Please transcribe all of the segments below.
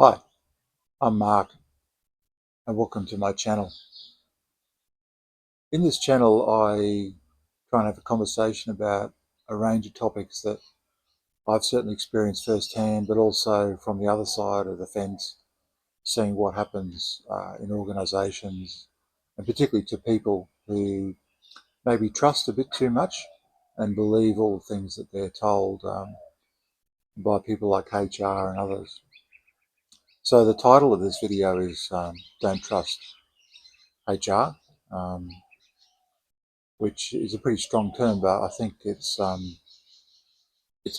Hi, I'm Mark and welcome to my channel. In this channel I try and have a conversation about a range of topics that I've certainly experienced firsthand, but also from the other side of the fence, seeing what happens in organisations, and particularly to people who maybe trust a bit too much and believe all the things that they're told by people like HR and others. So the title of this video is Don't Trust HR. Which is a pretty strong term, but I think it's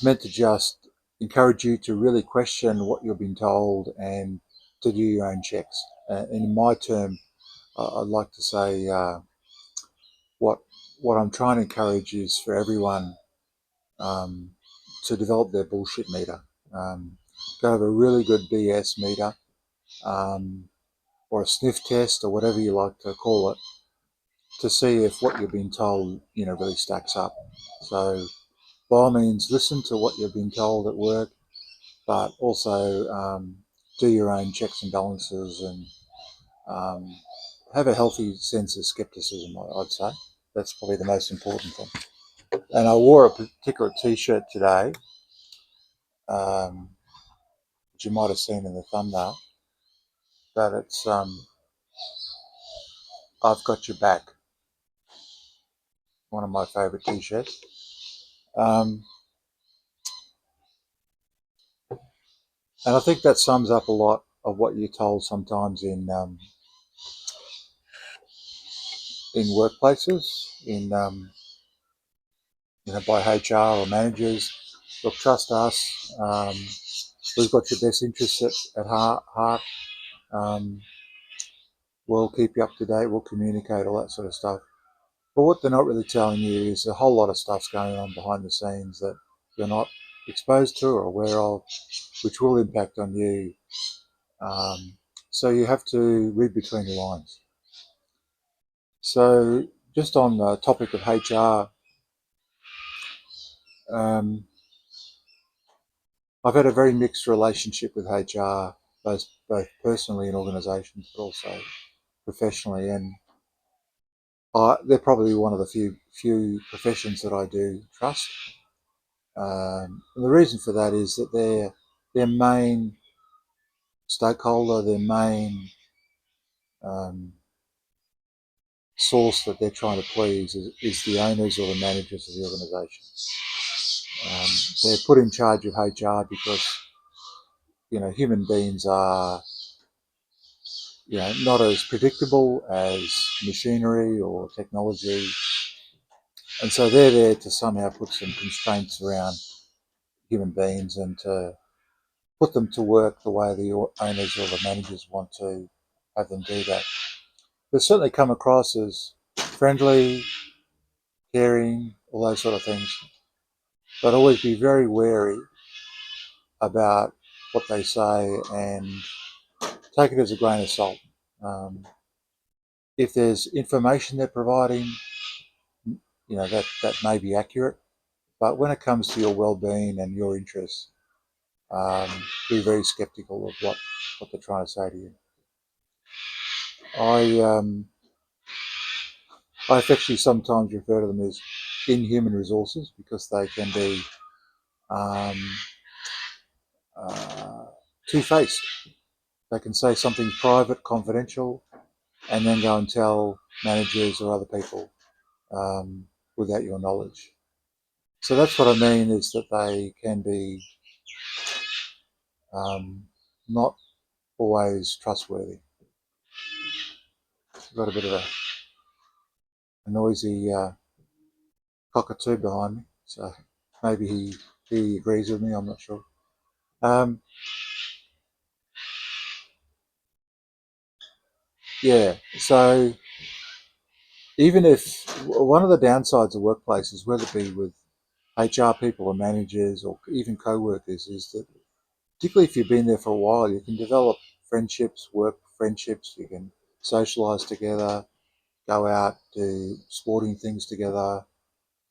meant to just encourage you to really question what you've been told and to do your own checks. And in my term, I'd like to say what I'm trying to encourage is for everyone um, to develop their bullshit meter. Go have a really good BS meter, um, or a sniff test, or whatever you like to call it, to see if what you've been told, really stacks up. So by all means, listen to what you've been told at work, but also do your own checks and balances and um, have a healthy sense of skepticism, I'd say. That's probably the most important thing. And I wore a particular t-shirt today, um, which you might have seen in the thumbnail, but it's I've got your back, one of my favourite t-shirts. Um, and I think that sums up a lot of what you're told sometimes in workplaces, by HR or managers. Look, trust us. We've got your best interests at heart. Um, we'll keep you up to date. We'll communicate, all that sort of stuff. But what they're not really telling you is a whole lot of stuff's going on behind the scenes that you're not exposed to or aware of, which will impact on you. So you have to read between the lines. So just on the topic of HR, I've had a very mixed relationship with HR, both personally in organisations, but also professionally, and they're probably one of the few professions that I do trust. And the reason for that is that their main stakeholder, their main um, source that they're trying to please is the owners or the managers of the organisation. They're put in charge of HR because human beings are not as predictable as machinery or technology. And so they're there to somehow put some constraints around human beings and to put them to work the way the owners or the managers want to have them do that. They certainly come across as friendly, caring, all those sort of things. But always be very wary about what they say and take it as a grain of salt. If there's information they're providing, that may be accurate. But when it comes to your well-being and your interests, um, be very sceptical of what they're trying to say to you. I affectionately sometimes refer to them as inhuman resources because they can be um, uh, two-faced. They can say something's private, confidential, and then go and tell managers or other people without your knowledge. So that's what I mean, is that they can be not always trustworthy. I've got a bit of a noisy cockatoo behind me, so maybe he agrees with me, I'm not sure. Um, yeah, so even if one of the downsides of workplaces, whether it be with HR people or managers or even co-workers, is that particularly if you've been there for a while, you can develop friendships, work friendships, you can socialise together, go out, do sporting things together,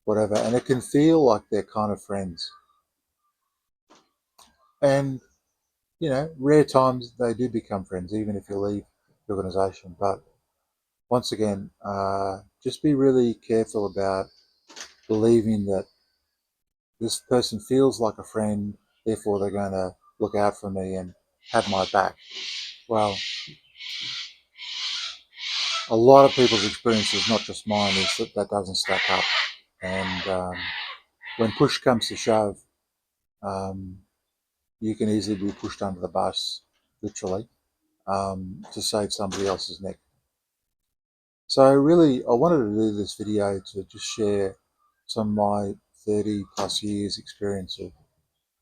whatever, and it can feel like they're kind of friends. And rare times they do become friends, even if you leave the organisation. But once again, just be really careful about believing that this person feels like a friend, therefore they're going to look out for me and have my back. Well, a lot of people's experiences, not just mine, is that that doesn't stack up. And when push comes to shove, um, you can easily be pushed under the bus, literally, to save somebody else's neck. So really, I wanted to do this video to just share some of my 30 plus years experience of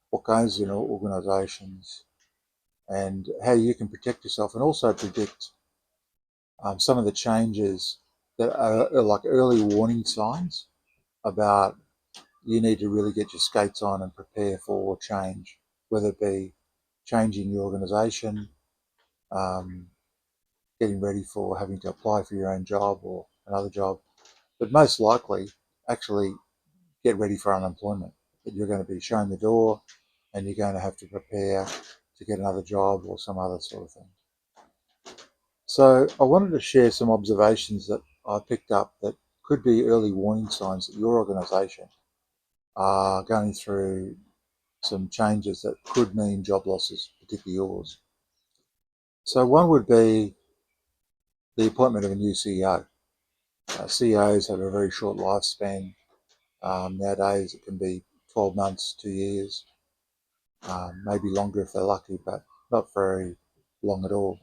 what goes in organisations and how you can protect yourself, and also predict some of the changes that are like early warning signs about you need to really get your skates on and prepare for change, whether it be changing your organisation, um, getting ready for having to apply for your own job or another job, but most likely actually get ready for unemployment. That you're going to be shown the door and you're going to have to prepare to get another job or some other sort of thing. So I wanted to share some observations that I picked up that could be early warning signs that your organisation are going through some changes that could mean job losses, particularly yours. So one would be the appointment of a new CEO. CEOs have a very short lifespan. Nowadays it can be 12 months, 2 years, maybe longer if they're lucky, but not very long at all.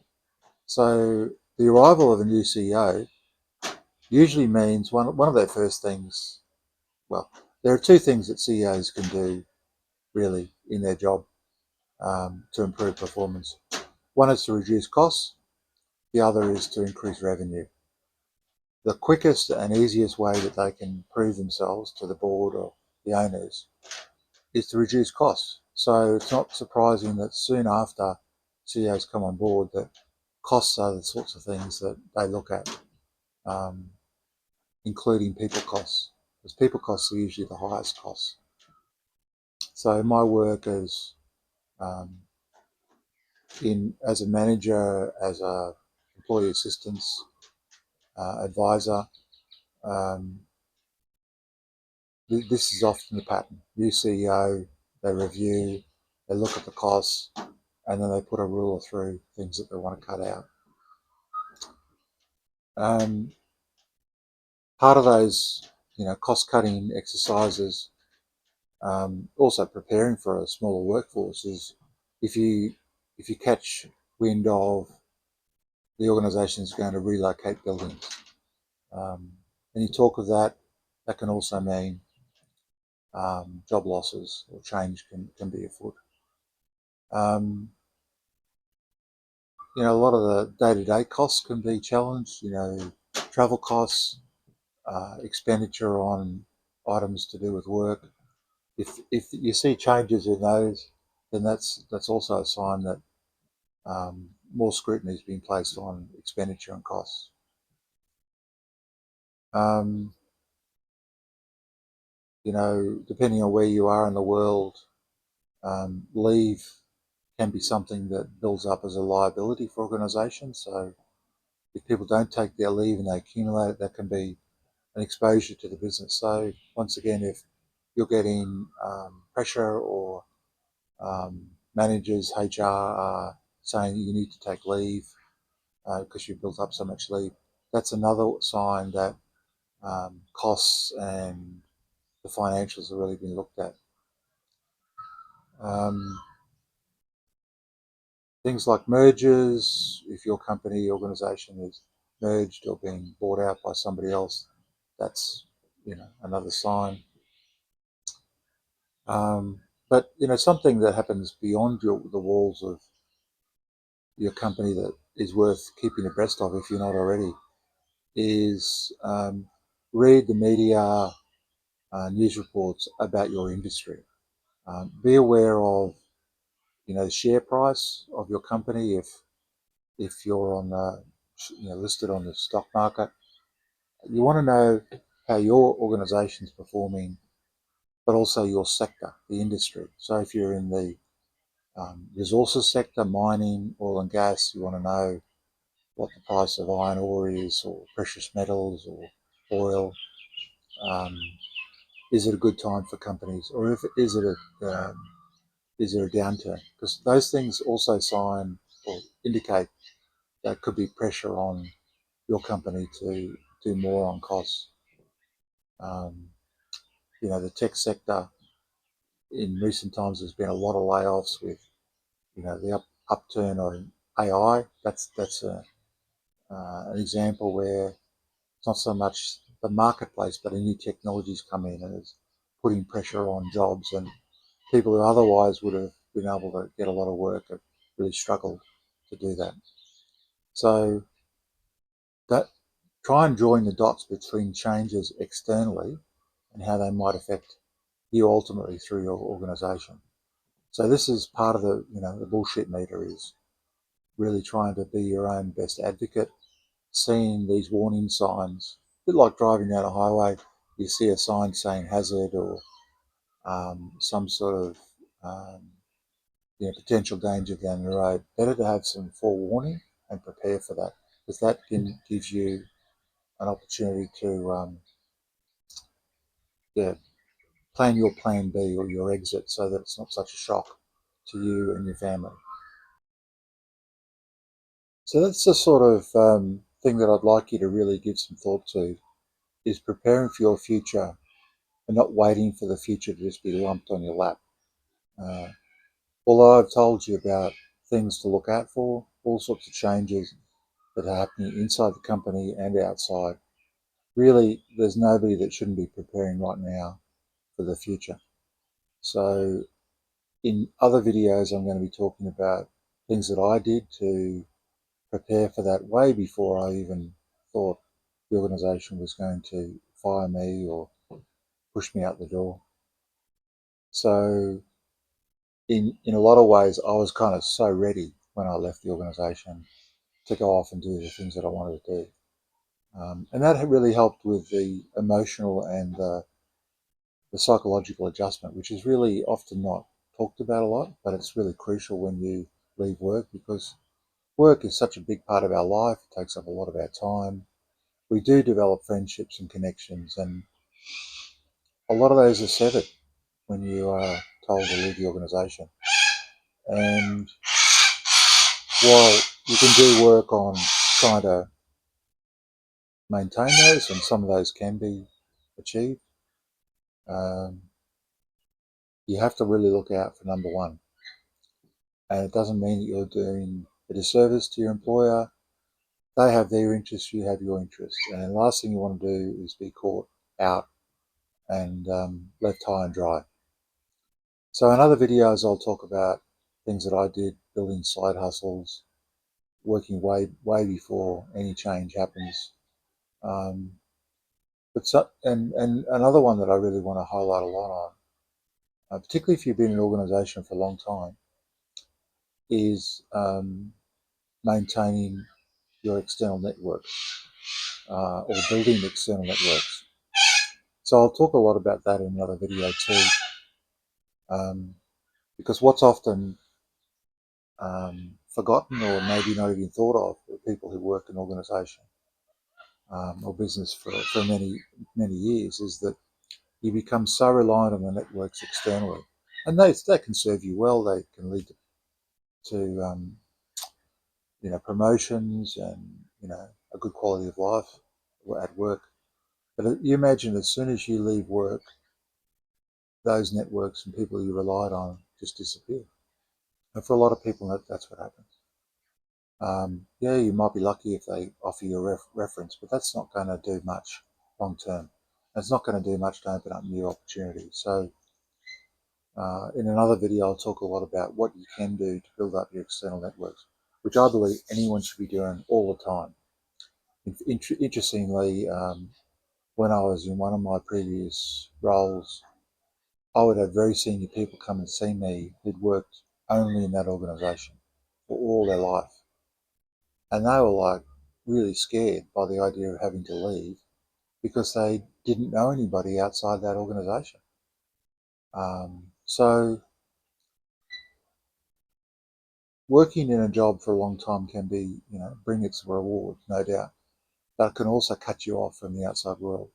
So the arrival of a new CEO usually means one of their first things, well, there are two things that CEOs can do really in their job to improve performance. One is to reduce costs, the other is to increase revenue. The quickest and easiest way that they can prove themselves to the board or the owners is to reduce costs. So it's not surprising that soon after CEOs come on board that costs are the sorts of things that they look at, um, including people costs, because people costs are usually the highest costs. So my work um, as a manager, as a employee assistance advisor, um, this is often the pattern. New CEO, they review, they look at the costs, and then they put a ruler through things that they want to cut out. Um, Part of those, cost-cutting exercises, also preparing for a smaller workforce, is if you if you catch wind of the organisation is going to relocate buildings. Any talk of that, that can also mean job losses or change can be afoot. A lot of the day-to-day costs can be challenged. Travel costs, expenditure on items to do with work. If you see changes in those, then that's also a sign that more scrutiny is being placed on expenditure and costs. Um, Depending on where you are in the world, leave can be something that builds up as a liability for organisations. So if people don't take their leave and they accumulate it, that can be an exposure to the business. So once again, if you're getting pressure or managers, HR are saying you need to take leave because you've built up so much leave, that's another sign that costs and the financials have really been looked at. Um, Things like mergers, if your company organisation is merged or being bought out by somebody else, that's another sign. But something that happens beyond the walls of your company that is worth keeping abreast of, if you're not already, is read the media news reports about your industry. Be aware of the share price of your company if you're on the listed on the stock market. You want to know how your organisation is performing, but also your sector, the industry. So if you're in the Resources sector, mining, oil and gas, you want to know what the price of iron ore is, or precious metals, or oil. Um, is it a good time for companies, or is there a downturn? Because those things also sign or indicate there could be pressure on your company to do more on costs. Um, the tech sector in recent times there's been a lot of layoffs with the upturn on AI. That's an example where it's not so much the marketplace, but a new technologies come in and is putting pressure on jobs, and people who otherwise would have been able to get a lot of work have really struggled to do that. So that try and join the dots between changes externally and how they might affect you ultimately through your organization. So this is part of the bullshit meter, is really trying to be your own best advocate, seeing these warning signs. A bit like driving down a highway, you see a sign saying hazard, or some sort of potential danger down the road. Better to have some forewarning and prepare for that, because that can give you an opportunity to yeah, plan your plan B or your exit, so that it's not such a shock to you and your family. So that's the sort of thing that I'd like you to really give some thought to, is preparing for your future and not waiting for the future to just be lumped on your lap. Uh, Although I've told you about things to look out for, all sorts of changes that are happening inside the company and outside, really there's nobody that shouldn't be preparing right now for the future. So in other videos I'm going to be talking about things that I did to prepare for that way before I even thought the organisation was going to fire me or push me out the door. So in a lot of ways, I was kind of so ready when I left the organisation to go off and do the things that I wanted to do. And that really helped with the emotional and the psychological adjustment, which is really often not talked about a lot, but it's really crucial when you leave work, because work is such a big part of our life. It takes up a lot of our time. We do develop friendships and connections, and a lot of those are severed when you are told to leave the organisation. And while you can do work on trying to maintain those, and some of those can be achieved, um, you have to really look out for number one. And it doesn't mean that you're doing a disservice to your employer. They have their interests, you have your interests. And the last thing you want to do is be caught out and left high and dry. So in other videos, I'll talk about things that I did, building side hustles, working way before any change happens. Um, and another one that I really want to highlight a lot on, particularly if you've been in an organisation for a long time, is maintaining your external network, or building external networks. So I'll talk a lot about that in another video too, because what's often forgotten, or maybe not even thought of, with people who work in organisation or business for many years, is that you become so reliant on the networks externally, and they can serve you well. They can lead to promotions and a good quality of life at work. But you imagine, as soon as you leave work, those networks and people you relied on just disappear. And for a lot of people, that's what happens. Yeah, you might be lucky if they offer you a reference, but that's not going to do much long term. It's not going to do much to open up new opportunities. So in another video, I'll talk a lot about what you can do to build up your external networks, which I believe anyone should be doing all the time. Interestingly, when I was in one of my previous roles, I would have very senior people come and see me who'd worked only in that organisation for all their life. And they were like really scared by the idea of having to leave, because they didn't know anybody outside that organisation. So working in a job for a long time can be, bring its reward, no doubt, but it can also cut you off from the outside world.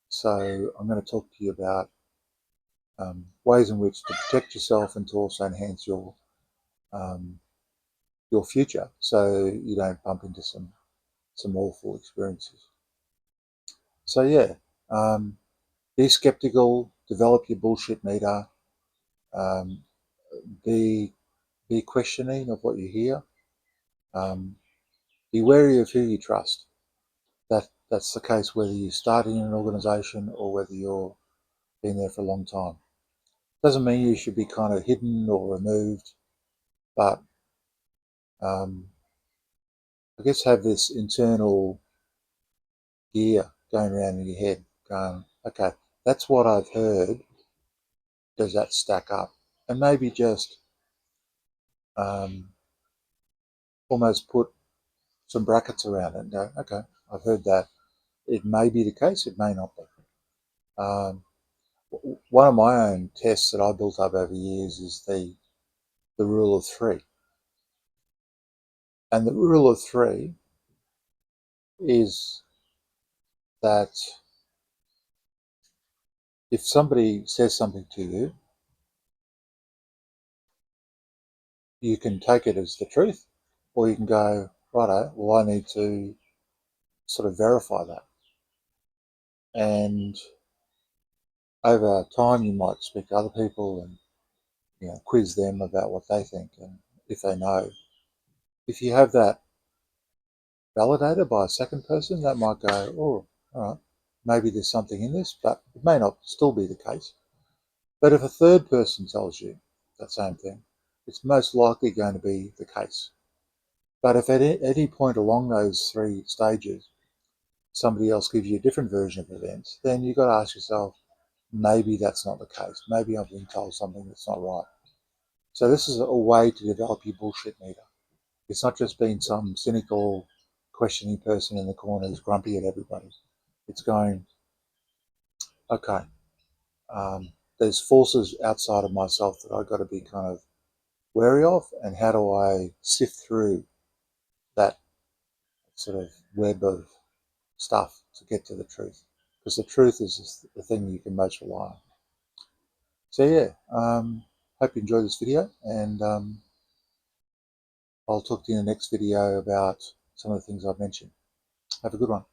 So I'm going to talk to you about ways in which to protect yourself and to also enhance um, your future, so you don't bump into some awful experiences. So yeah, be skeptical, develop your bullshit meter, um, be be questioning of what you hear, um, be wary of who you trust. That's the case whether you're starting an organization or whether you're been there for a long time. Doesn't mean you should be kind of hidden or removed, but um, I guess have this internal gear going around in your head, going, okay, that's what I've heard. Does that stack up? And maybe just um, almost put some brackets around it and go, okay, I've heard that. It may be the case, it may not be. Um, One of my own tests that I built up over years is the rule of three. And the rule of three is that if somebody says something to you, you can take it as the truth, or you can go, righto, well, I need to sort of verify that. And over time, you might speak to other people and quiz them about what they think and if they know. If you have that validated by a second person, that might go, oh, all right, maybe there's something in this, but it may not still be the case. But if a third person tells you that same thing, it's most likely going to be the case. But if at any point along those three stages, somebody else gives you a different version of events, then you've got to ask yourself, maybe that's not the case. Maybe I'm being told something that's not right. So this is a way to develop your bullshit meter. It's not just being some cynical, questioning person in the corner who's grumpy at everybody. It's going, okay, there's forces outside of myself that I've got to be kind of wary of, and how do I sift through that sort of web of stuff to get to the truth? Because the truth is the thing you can most rely on. So yeah, hope you enjoyed this video, and I'll talk to you in the next video about some of the things I've mentioned. Have a good one.